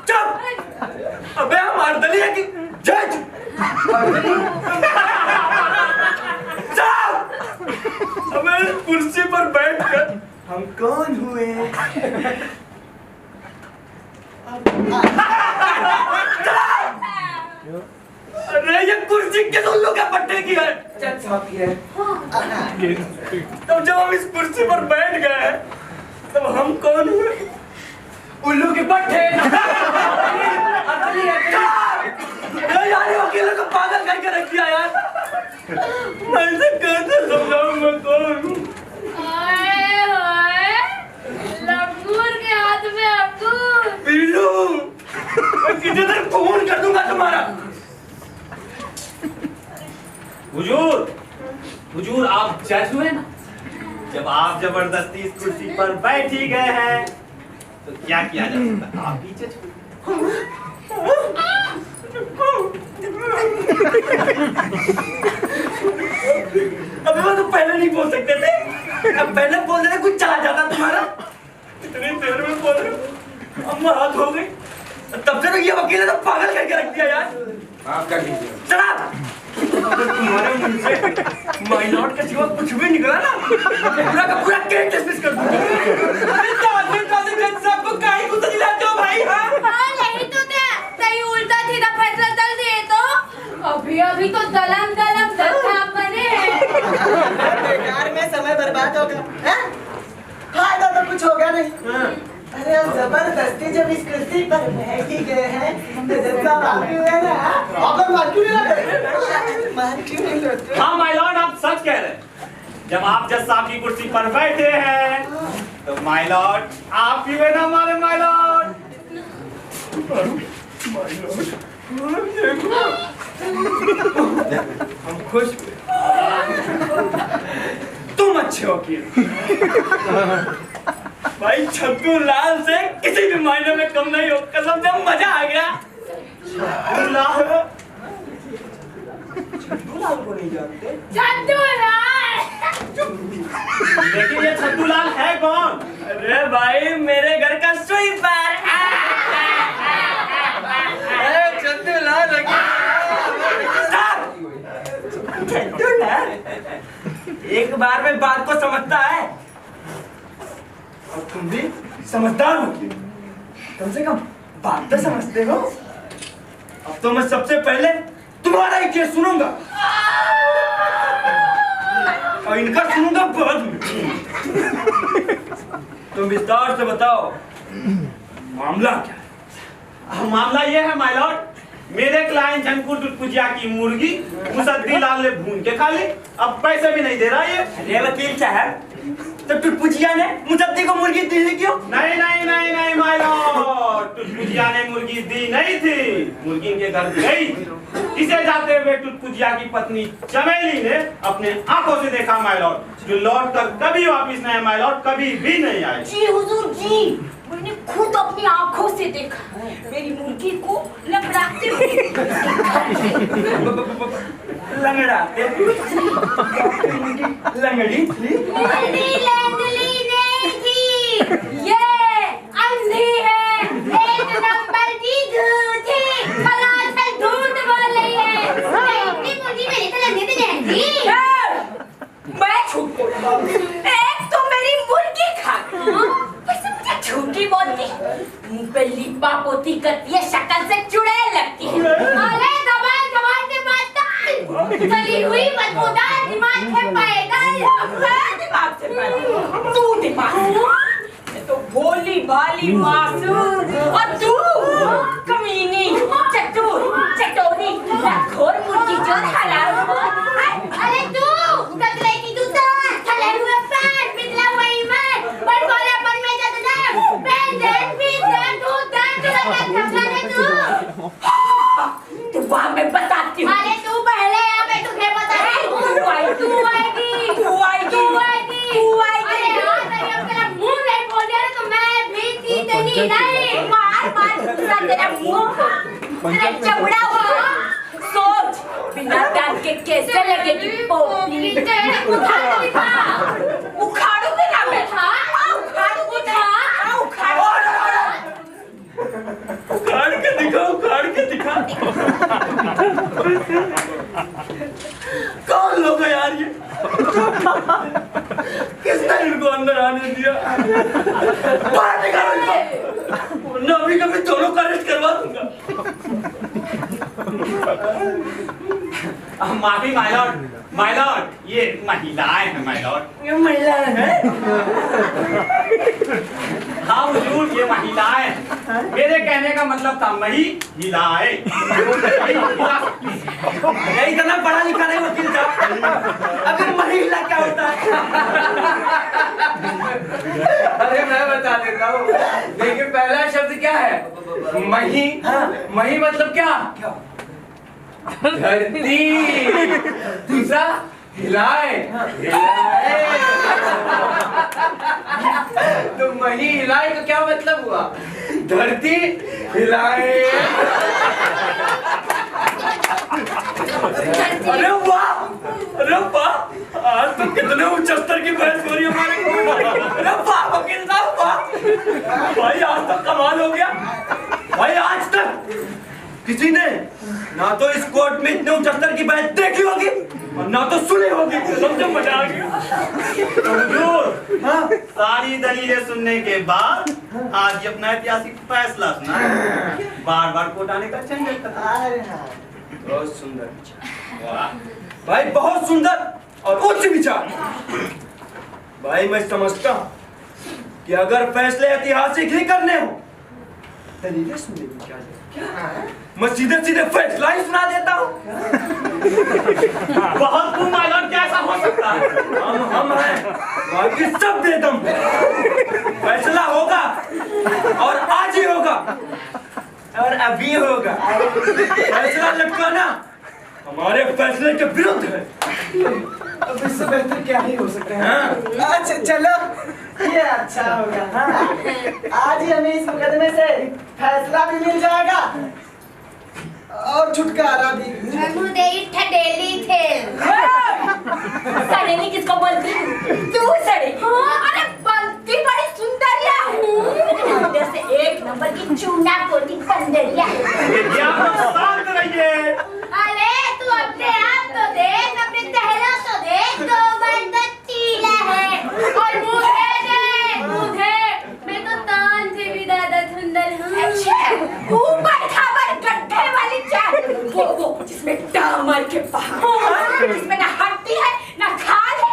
चुप! अबे हम अर्दली है कि जज? अबे कुर्सी पर बैठकर हम कौन हुए? कुर्सी किस उल्लू के पट्टे की है? जज साहब की है। तब जब हम इस कुर्सी पर बैठ गए तब हम कौन हुए? उल्लू के पट्टे। यार ये वकीलों को पागल करके रख दिया यार। मैं इसे कैसे समझाऊं मैं कौन हूँ? ओए ओए, लंगूर के हाथ में अंगूर। पीलू, मैं कितने देर फोन कर दूंगा तुम्हारा। हुजूर आप जज हुए ना? जब आप जबरदस्ती इस कुर्सी पर बैठ ही गए हैं तो क्या किया जा सकता है? आप ही जज अबे वो तो पहले नहीं बोल सकते थे, अब पहले बोल देते कुछ चला जाता तुम्हारा। इतनी देर में बोल रहे हो, अब हाथ हो गई। तब से तो ये वकील ने तो पागल करके रख दिया यार। माफ कर दीजिए। चला तुम्हारे मुंह से माय लॉर्ड का सिवा कुछ भी निकला ना, पूरा का पूरा केस डिसमिस कर दूंगा। जज साहब को काहे गुस्सा दिलाते हो भाई? हाँ नहीं तो क्या, सही उल्टा सीधा फैसला चल दिए तो अभी अभी तो दलम दलम दलम बने हैं। बेकार में समय बर्बाद होगा, हैं? फायदा तो कुछ होगा नहीं। अरे अब जबरदस्ती जब इस कुर्सी पर बैठ ही गए हैं तो जैसा मान हुए ना, आप मान क्यों नहीं लेते? मान क्यों नहीं लेते? हाँ माय लॉर्ड, आप सच कह रहे हैं। जब आप जज साहब की कुर्सी पर बैठे हैं तो माय लॉर्ड आप ही हुए ना हमारे माय लॉर्ड। हम खुश हुए। तुम अच्छे वकील भाई। छत्तू लाल से किसी भी मायने में कम नहीं हो, कसम से मजा आ गया। छत्तू लाल को नहीं जानते? छत्तू लाल। लेकिन ये छत्तू लाल है कौन? अरे भाई मेरे घर का स्वीपर। छत्तू लाल छत्तू लाल एक बार में बात को समझता है और तुम भी समझदार हो, कम से कम बात तो समझते हो। अब तो मैं सबसे पहले तुम्हारा ही केस सुनूंगा और इनका सुनूंगा बाद में। तुम विस्तार से बताओ मामला क्या है? मामला ये है माय लॉर्ड, मेरे क्लाइंट झनपुर टुटपुजिया की मुर्गी मुसद्दी लाल ने भून के खा ली, अब पैसे भी नहीं दे रहा ये। अरे वकील साहब, तो टुटपुजिया ने मुसद्दी को मुर्गी दी थी क्यों? नहीं नहीं नहीं नहीं माय लॉर्ड, टुटपुजिया ने मुर्गी दी नहीं थी, मुर्गी के घर गई थी। इसे जाते हुए टुटपुजिया की पत्नी चमेली ने अपने आंखों से देखा माय लॉर्ड, जो लौट कर कभी वापिस नहीं आए माय लॉर्ड, कभी भी नहीं आए। जी हुजूर जी, मैंने खुद अपनी आंखों से देखा मेरी मुर्गी को लंगड़ाते हुए। लंगड़ाते लंगड़ी थी? मुर्गी लंगड़ी नहीं थी, ये अंधी है, एक नंबर की झूठी, सरासर झूठ बोल रही है। इतनी मुर्गी मेरी तो लगने तो नहीं। मैं झूठ बोलता हूँ। एक तो मेरी मुर्गी खा वैसे मुझे झूठी बोलती, मुंह पे लिपा पोती करती है, शक्ल से चुड़ैल लगती है। अरे दबाए दबाए से बात कर, चली हुई बदबूदार दिमाग से पैदल। दिमाग से पैदल, तू दिमाग से तो भोली भाली मासूम, और तू कमीनी चतुर चटोरी लाखोर मुर्गी जो हलाल। अरे तू कतरे की दूसरा चले हुए पैर पिघला हुआ ईमान बड़बोलापन में जगना पेंडेंट पीछे दूध दांत लगा थकाने तो वहाँ मैं बताती हूँ। अरे तू पहले आ, मैं तुझे बताती हूँ। तू आएगी, तू आएगी, तू आएगी, तू आएगी, तू आएगी। अरे हाँ, मैं अब तेरा मुंह नहीं खोल दिया ना तो मैं भी जीतनी नहीं। मार मार दूसरा तेरा मुंह, तेरा चमड़ा हुआ। सोच बिना दांत के कैसे लगेगी पोपली। उखाड़ के दिखा, उखाड़ूंगी ना मैं। उखाड़ के दिखा, उखाड़ के दिखा। कौन लोग है यार ये? किसने इनको अंदर आने दिया? बाहर निकालो इनको, वरना अभी कभी दोनों का अरेस्ट करवा दूंगा। माफी माय लॉर्ड ये महिलाएं हैं माय लॉर्ड। ये महिलाएं हैं? हाँ हुजूर ये महिलाएं हैं। मेरे कहने का मतलब था महिलाएं। ये इतना पढ़ा लिखा नहीं वकील साहब। अभी महिला क्या होता है? अरे मैं बता देता हूँ। देखिए पहला शब्द क्या है? मही। मही मतलब क्या? धरती। दूसरा हिलाए। तो मही हिलाए का क्या मतलब हुआ? धरती हिलाए। अरे वाह, अरे वाह, आज तो कितने उच्च स्तर की बहस हो रही है हमारे। अरे वाह वकील साहब वाह, भाई आज तक कमाल हो गया। भाई आज तक किसी ने ना तो इस कोर्ट में इतने उच्च स्तर की बहस देखी होगी और ना तो सुनी होगी। समझो मजा आ गया। हुजूर सारी दलीलें सुनने के बाद आज ये अपना ऐतिहासिक फैसला सुना। बार बार कोर्ट आने का झंझट था। बहुत सुंदर। वाह भाई बहुत सुंदर और उच्च विचार। भाई मैं समझता हूँ कि अगर फैसले ऐतिहासिक ही करने हो दलीलें सुनने की क्या जरूरत? मैं सीधे सीधे फैसला ही सुना देता हूँ। बहुत खूब माय लॉर्ड, क्या ऐसा हो सकता है? हम हैं बाकी सब दे दम। फैसला होगा और आज ही होगा और अभी होगा। फैसला लटकाना हमारे फैसले के विरुद्ध है। अब इससे बेहतर क्या ही हो सकता है? अच्छा चलो ये अच्छा होगा। हाँ आज ही हमें इस मुकदमे से फैसला भी मिल जाएगा और छुटकारा भी। डेली थे सड़ेली किसको बोलती? तू सड़े। अरे बनती बड़ी सुंदरिया हूँ। अंदर से एक नंबर की चूना पोती बंदरिया। शांत रहिए। अरे तू अपने आप तो देख, अपने चेहरा तो देख। दो बंद चीला है और मुझे देख मुझे। मैं तो तान से भी ज्यादा सुंदर हूँ। अच्छा ऊपर खाबर गड्ढे वाली चाय वो जिसमें डामर के पहाड़, जिसमें ना हड्डी है ना खाल है,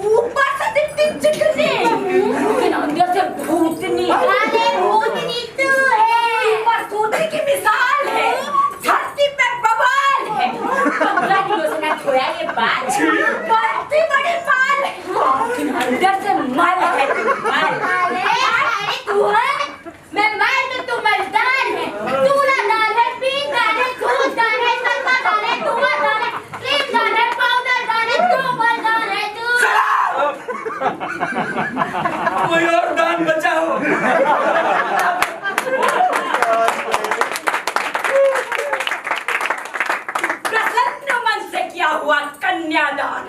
ऊपर से दिखती चिकनी लेकिन अंदर से भूतनी। अरे भूतनी तू है। ऊपर सूती की मिसाल है, धरती पे बवाल है। 15 किलो से ना खोया ये बात, बढ़ती बड़ी माल है लेकिन अंदर से मल है मल। अरे तू है मैं मर्द तू मर्दान है। तू ना दान है, पीन दान है, दूध दान है, सलमा दान है, धुआं दान है, क्रीम दान है, पाउडर दान है, तू मर्दान है तू। कोई और दान बचा हो? प्रसन्न मन से किया हुआ कन्यादान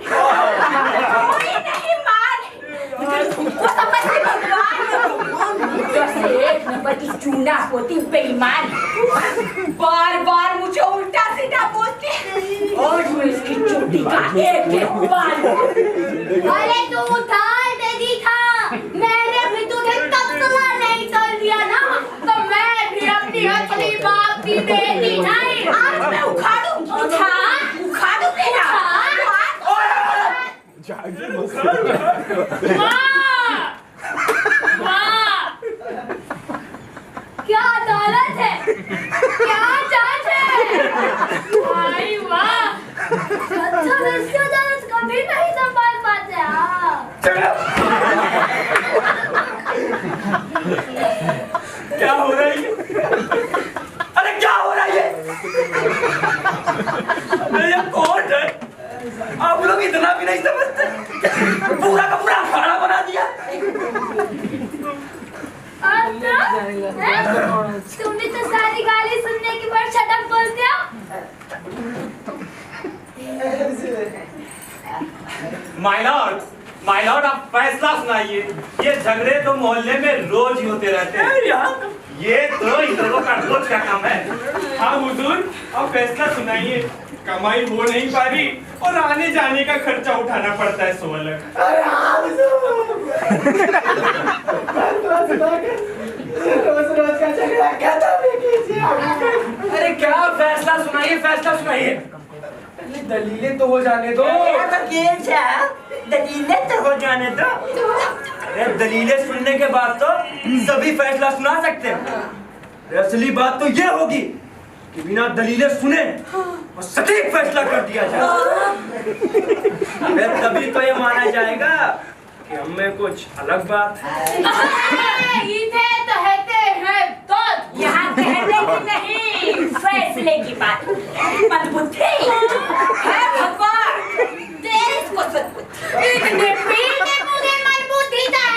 कोई नहीं मान लेकिन तुमको समझती भगवान जैसे एक नंबर की चूना होती बेईमान बार बार मुझे उल्टा सीधा बोलती और मैं इसकी चोटी का एक एक बाल। अरे तू उधार दे दी था, मैंने भी तुझे तत्ला नहीं कर दिया ना, तो मैं भी अपनी असली बाप की बेटी नहीं। आज मैं उखाड़ूं उखाड़ूंगी ना। क्या अदालत है, क्या जांच है। भाई वाह, अच्छा वैसे अदालत कभी नहीं संभाल पाते। क्या हो रहा है? अरे क्या हो रहा है? ये कोर्ट है, आप लोग इतना भी नहीं समझते। पूरा का पूरा अखाड़ा बना दिया। तुमने तो सारी गाली सुनने के बाद शट अप बोलते हो। माय लॉर्ड आप फैसला सुनाइए। ये झगड़े तो मोहल्ले में रोज ही होते रहते हैं। ये तो इन लोगों का रोज का काम है। हाँ हुजूर, आप फैसला सुनाइए। कमाई हो नहीं पा रही और आने जाने का खर्चा उठाना पड़ता है 16 लाख। रोज का झगड़ा खत्म कीजिए। अरे क्या फैसला सुनाइए, फैसला सुनाइए। दलीलें तो हो जाने दो। वकील साहब, दलीलें तो हो जाने दो। अरे दलीलें सुनने के बाद तो सभी फैसला सुना सकते हैं। असली बात तो ये होगी कि बिना दलीलें सुने और सटीक फैसला कर दिया जाए। तभी तो ये माना जाएगा कि हमें कुछ अलग बात है। इधर तो कहते हैं तो यहाँ कहने की नहीं, फैसले की बात। मनबुद्धि है भगवान, तेरी सद्बुद्धि। इतने पीने मुझे मनबुद्धि था।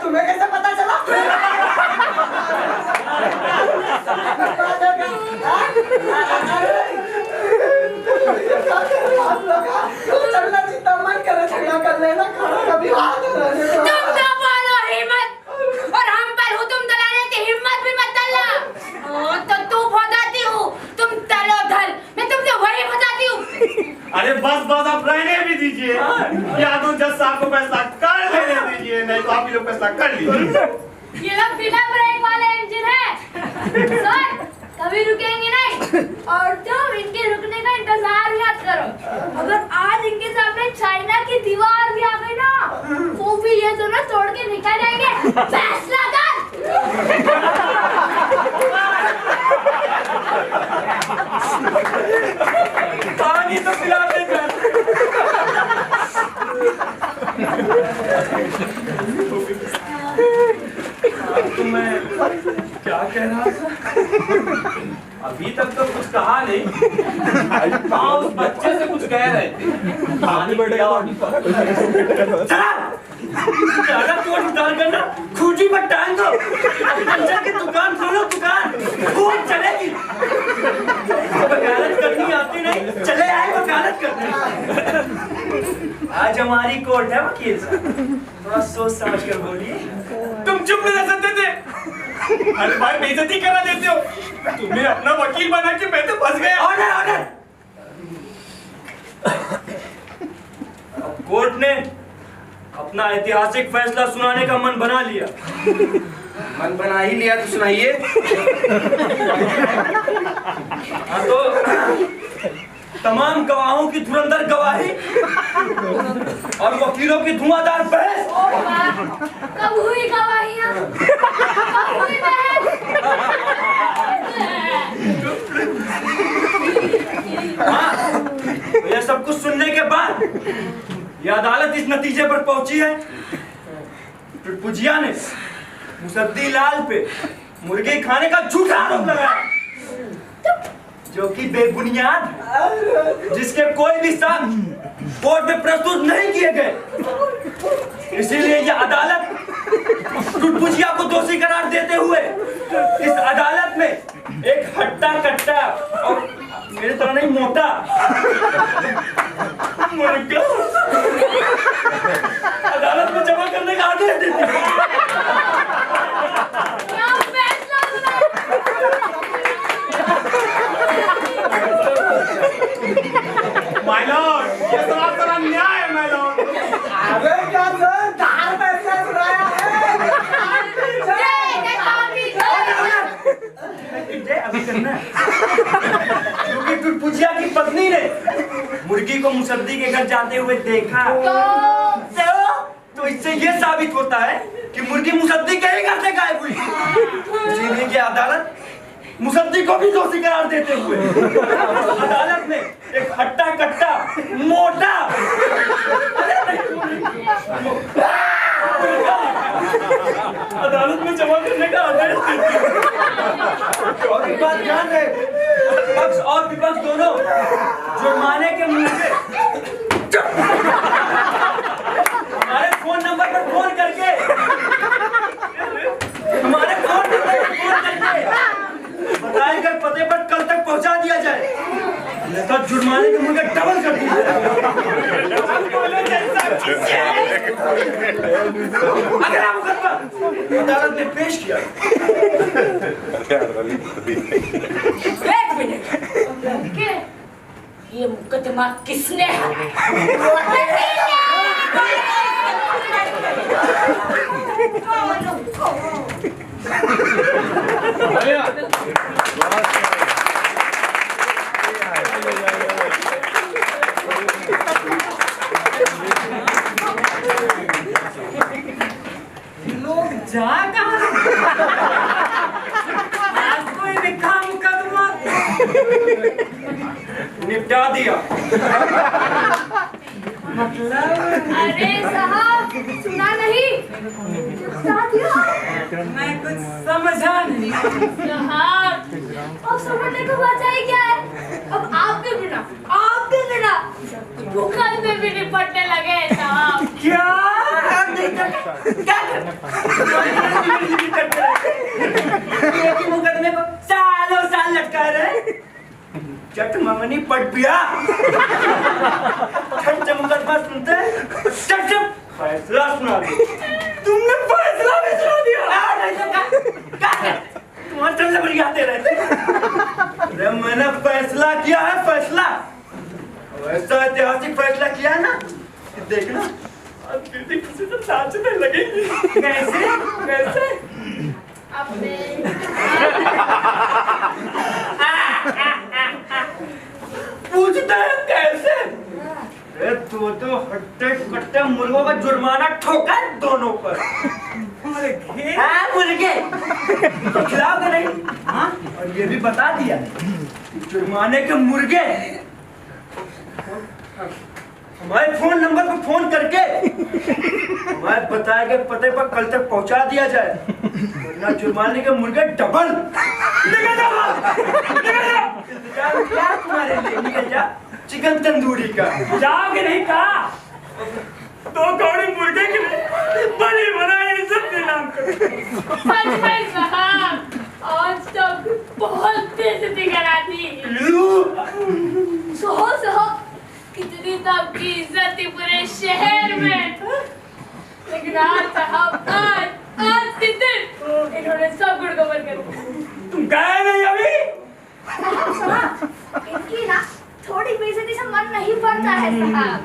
तुम्हें कैसे पता चला? चलना जितना मन करे झगड़ा कर लेना, खाना कभी हाथ रहने दो। तुम तो बोलो हिम्मत, और हम पर हुक्म चलाने की हिम्मत भी मत डालना। तो तू भगाती हूँ, तुम तलो धल, मैं तुमसे वही भगाती हूँ। अरे बस बस, आप रहने भी दीजिए। या तो जज साहब को फैसला कर लेने दीजिए, नहीं तो आप ही लोग फैसला कर लीजिए। ये लोग बिना ब्रेक वाले इंजन है सर, कभी रुकेंगे नहीं। और तुम इनके रुकने का इंतजार भी मत करो। अगर आज इनके सामने चाइना की दीवार भी आ गई ना, तो भी ये दोनों तोड़ के निकल जाएंगे। फैसला कर। पानी तो पिला दे। तो मैं क्या कह रहा था? अभी तक तो कुछ कहा नहीं। हाँ, उस बच्चे से कुछ कह रहे थे। पानी बढ़ेगा। ज्यादा चोट उतार करना, खूंटी पर टांग दो। पंचर की दुकान खोलो, दुकान खूब चलेगी। वकालत करनी आती नहीं, चले आए वकालत करने। आज हमारी कोर्ट है वकील साहब, थोड़ा सोच समझ कर बोलिए। तुम चुप नहीं रह सकते थे? अरे भाई बेइज्जती करा देते हो। तुम्हें अपना वकील बना के मैं तो फंस गया। Order order. कोर्ट ने अपना ऐतिहासिक फैसला सुनाने का मन बना लिया। मन बना ही लिया तो सुनाइए। हाँ तो तमाम गवाहों की धुरंधर गवाही और वकीलों की धुआंधार बहस। कब हुई गवाहियाँ? कब हुई बहस? हाँ, ये सब कुछ सुनने के बाद ये अदालत इस नतीजे पर पहुंची है, टुटपुजिया ने मुसद्दी लाल पे मुर्गी खाने का झूठा आरोप लगाया, जो कि बेबुनियाद है, जिसके कोई भी साक्ष्य कोर्ट में प्रस्तुत नहीं किए गए। इसीलिए यह अदालत टुटपुजिया को दोषी करार देते हुए इस अदालत में एक हट्टा कट्टा और मेरे तरह नहीं मोटा मुर्गा अदालत में जमा करने का आदेश देती है। माय लॉर्ड, ये तो आपका अन्याय है माय लॉर्ड। अबे क्या सर, धार फैसला सुनाया है। अभी करना है। क्योंकि टुटपुजिया की पत्नी ने मुर्गी को मुसद्दी के घर जाते हुए देखा, तो इससे ये साबित होता है कि मुर्गी मुसद्दी के ही घर से गायब हुई। इसीलिए ये अदालत मुसद्दी को भी दोषी करार देते हुए अदालत में एक हट्टा कट्टा मोटा अदालत में जमा करने का आदेश देती है। और एक बात ध्यान रहे, पक्ष और विपक्ष दोनों जुर्माने के मुंह पे हमारे फोन नंबर पर फोन करके बताए गए पते पर कल तक पहुंचा दिया जाए, नहीं तो जुर्माने के मुंह डबल कर दिया जाए। अगला मुकदमा अदालत ने पेश किया। एक मिनट, ये मुकदमा किसने निपटा दिया। अरे साहब सुना नहीं, निपटा दिया। मैं कुछ समझा नहीं। साहब अब समझने को बचा ही क्या है? अब आपके बिना भूखल में भी निपटने लगे साहब। क्या एक ही मुकदमे को सालों साल लटका रहे। चट मंगनी पट पिया। छट से मुकदमा सुनते चट फैसला सुना दे। तुमने फैसला भी सुना दिया? नहीं तो क्या तुम्हारे चलने पर आते रहते। अरे मैंने फैसला किया है, फैसला ऐसा ऐतिहासिक फैसला किया है ना कि देखना अब किसी किसी से नाचने लगेंगे। कैसे कैसे? अपने पूछते हैं कैसे? अरे दो हट्टे कट्टे मुर्गों का जुर्माना ठोका दोनों पर। मुर्गे? हाँ मुर्गे तो खिलाओगे नहीं? हाँ और ये भी बता दिया जुर्माने के मुर्गे हमारे फोन नंबर पर फोन करके हमारे बताए गए पते पर कल तक पहुंचा दिया जाए, वरना जुर्माने के मुर्गे डबल। निकल जा तुम्हारे लिए, निकल जा। चिकन तंदूरी का जाओगे नहीं कहा? तो कौड़ी मुर्गे के लिए बड़ी बनाई इज्जत नीलाम कर। साहब आज तक बहुत बेइज्जती करा दी। सहो कितनी तो आपकी इज्जत थी पूरे शहर में, लेकिन आज साहब आज के दिन इन्होंने सब गुड़गोबर कर दिया। तुम गए नहीं अभी? इनकी ना थोड़ी बेइज्जती से मन नहीं पड़ता है साहब।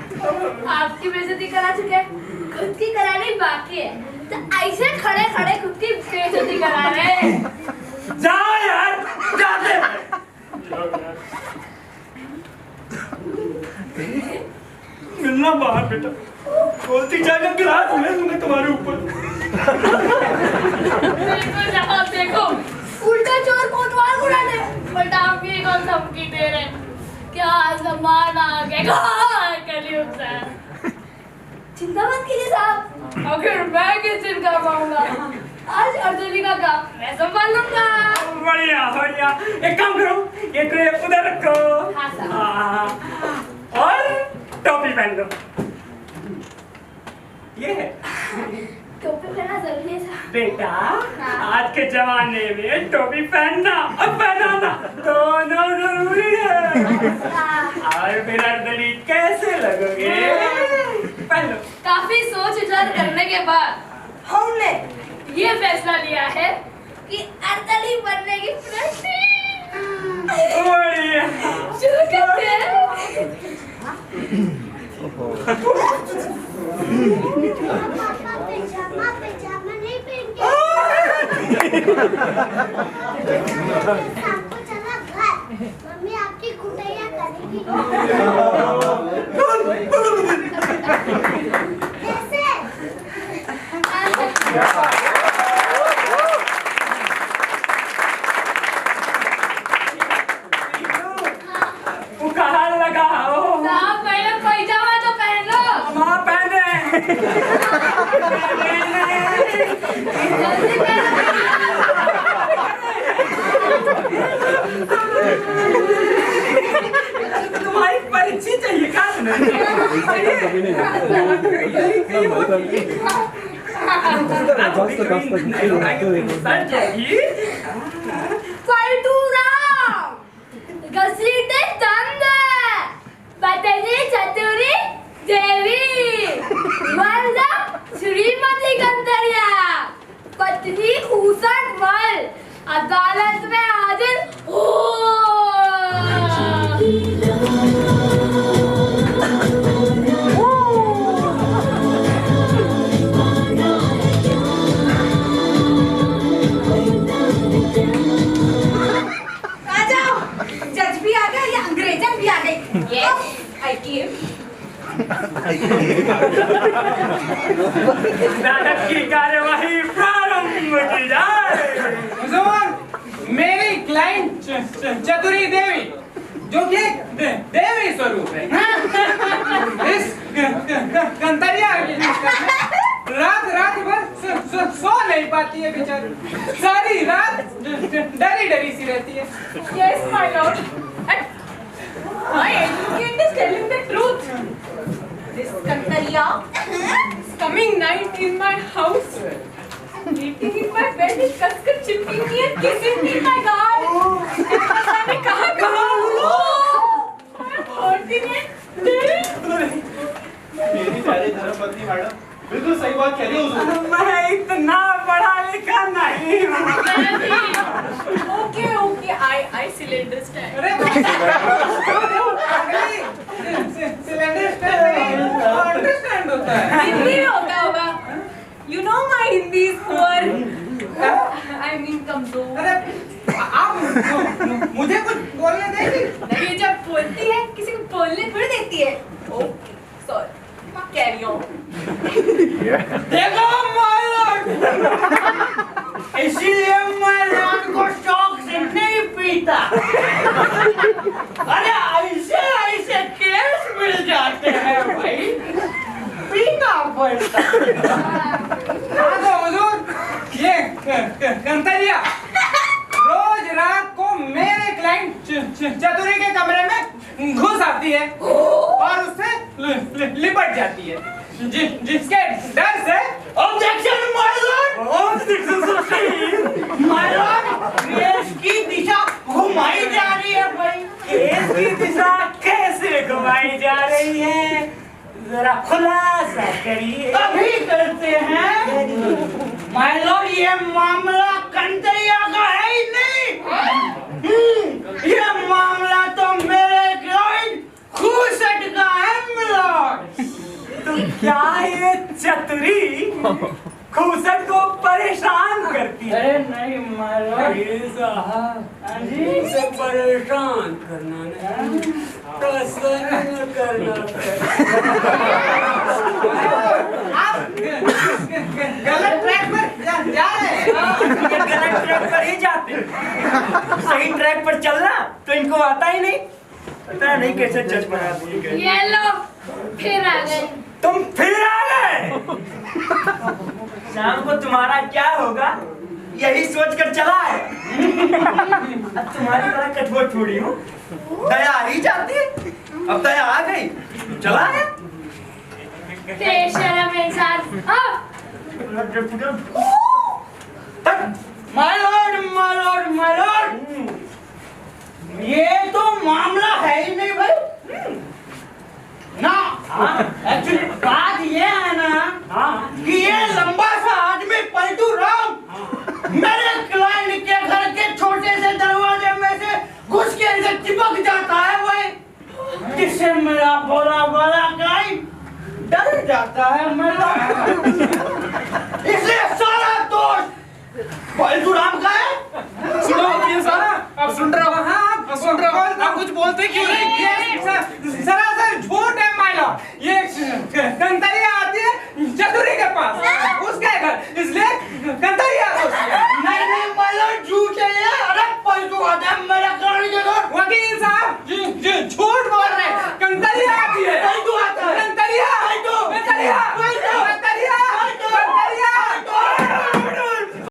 आपकी बेइज्जती करा चुके, खुद की करानी बाकी है, तो ऐसे खड़े खड़े खुद की बेइज्जती करा रहे। जाओ यार, जाते मिलना बाहर बेटा। बोलती जाएगा गिलास में तुम्हें तुम्हारे ऊपर। बिल्कुल साहब देखो उल्टा चोर कोतवाल को डाले, बट आप ये कौन धमकी दे रहे हैं? क्या जमाना आ गया कलयुग सा। चिंता मत कीजिए साहब, अगर मैं किस दिन कर पाऊंगा आज अर्जुनी का काम मैं संभाल लूंगा। बढ़िया बढ़िया। एक काम करो, ये ट्रे उधर रखो। हाँ साहब। और टोपी पहन लो। ये है टोपी पहनना जरूरी है साहब। बेटा, आज के जमाने में टोपी पहनना और पहनाना दोनों जरूरी है। और मेरा दली कैसे लगोगे? पहन लो। काफी सोच विचार करने के बाद हमने ये फैसला लिया है कि अर्दली बनने की बढ़िया। शुरू करते हैं। मम्मी आपकी कुटैया करेगी। कैसे? वो कहाँ लगा हो? साहब पहले पैजामा तो पहन लो। माँ पहने। जल्दी तुम्हारी परिचय चाहिए क्या? घसीटे चंद बतरी चतुरी देवी वरदा श्रीमती गंधर्या पत्नी खूसट मल अदालत में हाजिर हो। जज भी आ गया या अंग्रेजन भी आ गई? Yes, I came. अदालत की कार्यवाही प्रारंभ की जाए। मेरी क्लाइंट चतुरी देवी जो कि देवी स्वरूप है। इस कंतरिया रात भर सो नहीं पाती है बेचारी, सारी रात डरी सी रहती है। Yes, my lord. My advocate is telling the truth. This Kantaria is coming night in my house, eating in my bed, is कसकर चिपकी me and kissing me in my God. मैंने कहा I'm hurting it. मेरी प्यारी धर्मपत्नी madam बिल्कुल सही बात कह रही हो। मैं इतना पढ़ा लिखा नहीं हूँ। Okay, I still understand. Understand होता है, हिंदी में होता होगा। You know my Hindi is poor. I mean कमजोर। अरे आप मुझे कुछ बोलने देंगे? ये जब बोलती है किसी को बोलने थोड़ी देती है। Okay, sorry. Carry on. देखो माय लॉर्ड, इसीलिए मैं रात को शौक से नहीं पीता। अरे ऐसे केस मिल जाते हैं भाई, पीना पड़ता। हाँ तो हुजूर, ये कंतरिया रोज रात को मेरे क्लाइंट चतुरी के कमरे में घुस आती है और उससे लिपट जाती है, जिसके डर से ऑब्जेक्शन माय लॉर्ड, केस की दिशा घुमाई जा रही है भाई। केस की दिशा कैसे घुमाई जा रही है, जरा खुलासा करिए। अभी करते हैं माय लॉर्ड, ये मामला कंतरिया का है ही नहीं, ये मामला तो मेरे क्लाइंट खूसट का है मिलॉर्ड। तो क्या ये चतुरी खूसट को परेशान करती है? अरे नहीं माय लॉर्ड, ये साहब इसे परेशान करना नहीं, प्रसन्न करना आप गलत ट्रैक पर जा रहे हैं। गलत ट्रैक पर ही जाते, सही ट्रैक पर चलना तो इनको आता ही नहीं, पता नहीं कैसे जज बना दिए। ये लो फिर आ गए। तुम फिर आ गए। शाम को तुम्हारा क्या होगा यही सोच कर चला है। अब तुम्हारी तरह कठोर थोड़ी हूँ, दया आ ही जाती है। अब दया आ गई, चला है। बेशरम इंसान। My Lord my Lord my Lord, ये तो मामला है ही नहीं भाई ना। एक्चुअली बात ये है ना कि ये लंबा सा आदमी पलटू राम मेरे क्लाइंट के घर के छोटे से दरवाजे में से घुस के अंदर चिपक जाता है भाई, जिससे मेरा भोला वाला क्लाइंट डर जाता है मेरा। इसलिए सारा दोष पलटू राम का है। सुनो ये सारा, अब सुन रहे हो? हाँ, अब सुन रहे हो? आप कुछ बोलते क्यों नहीं? ये सरासर झूठ है माय लॉर्ड, ये